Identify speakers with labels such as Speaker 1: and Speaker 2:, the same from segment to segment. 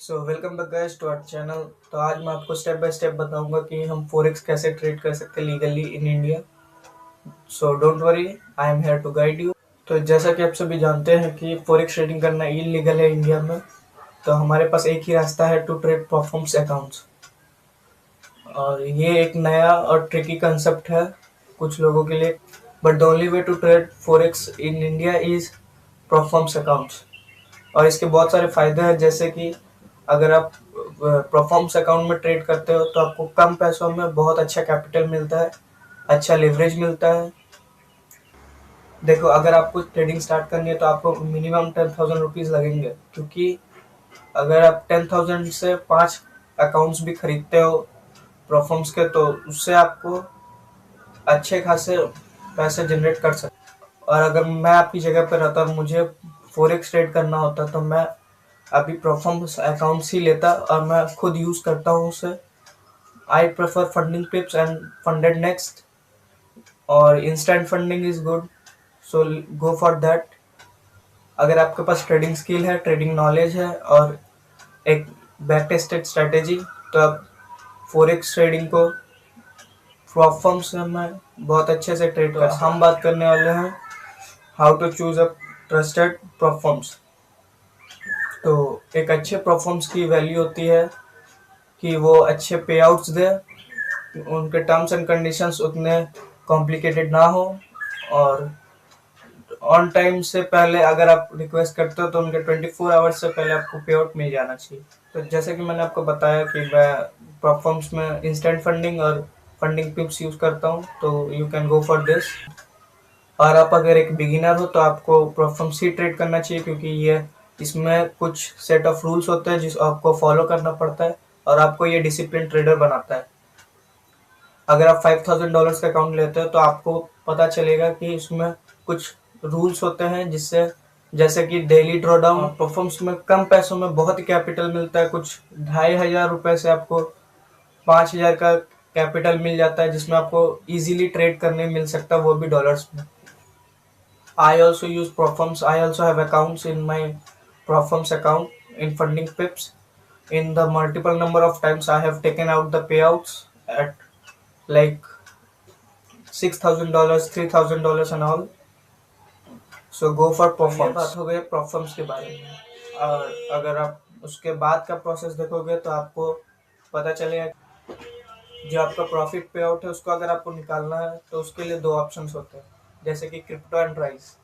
Speaker 1: So welcome back guys to our channel. तो आज मैं आपको स्टेप बाय स्टेप बताऊंगा कि हम फॉरेक्स कैसे ट्रेड कर सकते हैं legally in India. So don't worry, I am here to guide you. तो जैसा कि आप सभी जानते हैं कि फॉरेक्स ट्रेडिंग करना इलीगल है इंडिया में। तो हमारे पास एक ही रास्ता है टू ट्रेड परफॉर्म्स अकाउंट्स। और ये एक नया और ट्रिकी कंसेप्ट है कुछ लोगों के लिए। But the only way to trade forex in India is performs accounts. और इसके बहुत सारे फायदे हैं, जैसे कि अगर आप परफॉर्म्स अकाउंट में ट्रेड करते हो तो आपको कम पैसों में बहुत अच्छा कैपिटल मिलता है, अच्छा लिवरेज मिलता है। देखो, अगर आपको ट्रेडिंग स्टार्ट करनी है तो आपको मिनिमम 10,000 रुपीज़ लगेंगे, क्योंकि अगर आप 10,000 से 5 अकाउंट्स भी खरीदते हो परफॉर्म्स के, तो उससे आपको अच्छे खासे पैसे जनरेट कर सकते। और अगर मैं आपकी जगह पर रहता और मुझे फॉरेक्स ट्रेड करना होता तो मैं अभी परफॉर्मेंस अकाउंट्स ही लेता, और मैं खुद यूज़ करता हूँ उसे। I prefer funding tips and funded next, और instant funding is good, so go for that. अगर आपके पास ट्रेडिंग स्किल है, ट्रेडिंग नॉलेज है और एक बैक टेस्टेड स्ट्रेटेजी, तो आप फॉरेक्स ट्रेडिंग को परफॉर्म्स में बहुत अच्छे से ट्रेड कर सकते हैं। हम बात करने वाले हैं how to choose a trusted performs. तो एक अच्छे परफॉर्म्स की वैल्यू होती है कि वो अच्छे पे आउट्स दे, उनके टर्म्स एंड कंडीशंस उतने कॉम्प्लिकेटेड ना हो, और ऑन टाइम से पहले अगर आप रिक्वेस्ट करते हो तो उनके 24 आवर्स से पहले आपको पे आउट मिल जाना चाहिए। तो जैसे कि मैंने आपको बताया कि मैं प्लेटफॉर्म्स में इंस्टेंट फंडिंग और फंडिंग पिप्स यूज़ करता हूँ, तो you can go for this. और आप अगर एक बिगिनर हो तो आपको प्लेटफॉर्म्स ही ट्रेड करना चाहिए, क्योंकि ये इसमें कुछ सेट ऑफ रूल्स होते हैं जिस आपको फॉलो करना पड़ता है, और आपको ये डिसिप्लिन ट्रेडर बनाता है। अगर आप $5,000 का अकाउंट लेते हो तो आपको पता चलेगा कि इसमें कुछ रूल्स होते हैं, जिससे जैसे कि डेली ड्रॉ डाउन परफॉर्म्स में कम पैसों में बहुत ही कैपिटल मिलता है। कुछ 2,500 रुपये से आपको 5,000 का कैपिटल मिल जाता है, जिसमें आपको इजीली ट्रेड करने मिल सकता है, वो भी डॉलर्स में। I also use Proforms. I also have accounts in my Proforms account in Funding Pips. In the multiple number of times I have taken out the payouts at like $6,000, $3,000 and all. So go for Proforms. ये बात हो गई Proforms के बारे में। और अगर आप उसके बाद का प्रोसेस देखोगे तो आपको पता चलेगा जो आपका प्रॉफिट पे आउट है उसको अगर आपको निकालना है तो उसके लिए दो ऑप्शंस होते हैं, जैसे कि क्रिप्टो एंड राइस।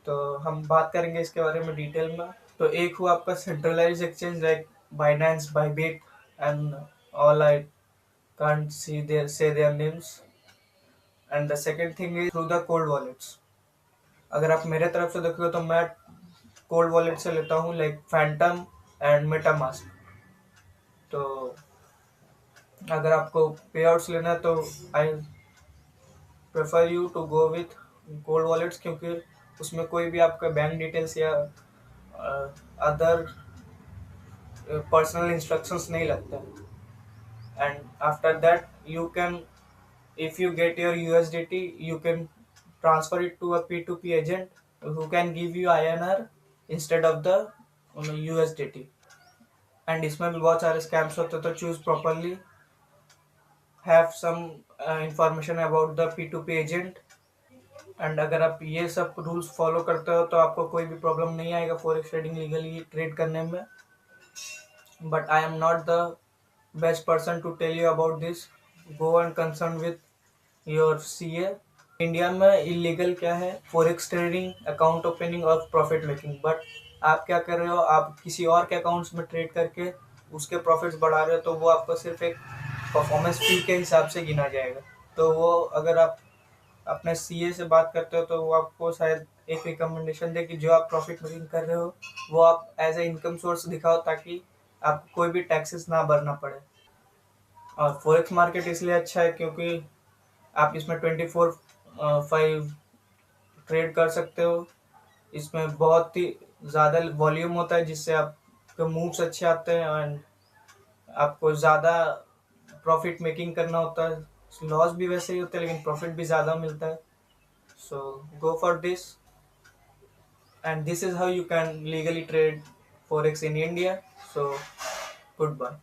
Speaker 1: तो हम बात करेंगे इसके बारे में डिटेल में। तो एक हुआ आपका centralise exchange like Binance, Bybit and all. I can't see there say their names. And the second thing is through the cold wallets. अगर आप मेरे तरफ से देखोगे तो मैं कोल्ड वॉलेट से लेता हूँ, लाइक फैंटम एंड मेटामास्क। तो अगर आपको पे आउट्स लेना है तो I prefer you to go with cold wallets, क्योंकि उसमें कोई भी आपका बैंक डिटेल्स या अदर पर्सनल इंस्ट्रक्शंस नहीं लगते। And after that you can, if you get your USDT, you can transfer it to a P2P agent who can give you INR instead of the USDT। And इसमें भी बहुत सारे scams होते हैं, तो choose properly, have some information about the P2P agent. एंड अगर आप ये सब रूल्स फॉलो करते हो तो आपको कोई भी प्रॉब्लम नहीं आएगा फॉरेक्स ट्रेडिंग लीगली ट्रेड करने में। But I am not the best person to tell you about this. Go and concern with your CA। India में इलीगल क्या है? फॉरेक्स ट्रेडिंग, अकाउंट ओपनिंग और प्रॉफिट मेकिंग। बट आप क्या कर रहे हो, आप किसी और के अकाउंट्स में ट्रेड करके उसके प्रॉफिट्स बढ़ा रहे हो, तो वो आपको सिर्फ एक परफॉर्मेंस फी के हिसाब से गिना जाएगा। तो वो अगर आप अपने CA से बात करते हो तो वो आपको शायद एक रिकमेंडेशन दे कि जो आप प्रॉफिट मेकिंग कर रहे हो वो आप एज ए इनकम सोर्स दिखाओ, ताकि आपको कोई भी टैक्सेस ना भरना पड़े। और फॉरेक्स मार्केट इसलिए अच्छा है क्योंकि आप इसमें 24/5 ट्रेड कर सकते हो। इसमें बहुत ही ज़्यादा वॉल्यूम होता है, जिससे आपके मूव्स अच्छे आते हैं एंड आपको ज़्यादा प्रॉफिट मेकिंग करना होता है। लॉस भी वैसे ही होते हैं लेकिन प्रॉफिट भी ज़्यादा मिलता है। So go for this, and this is how you can legally trade forex in India. So goodbye.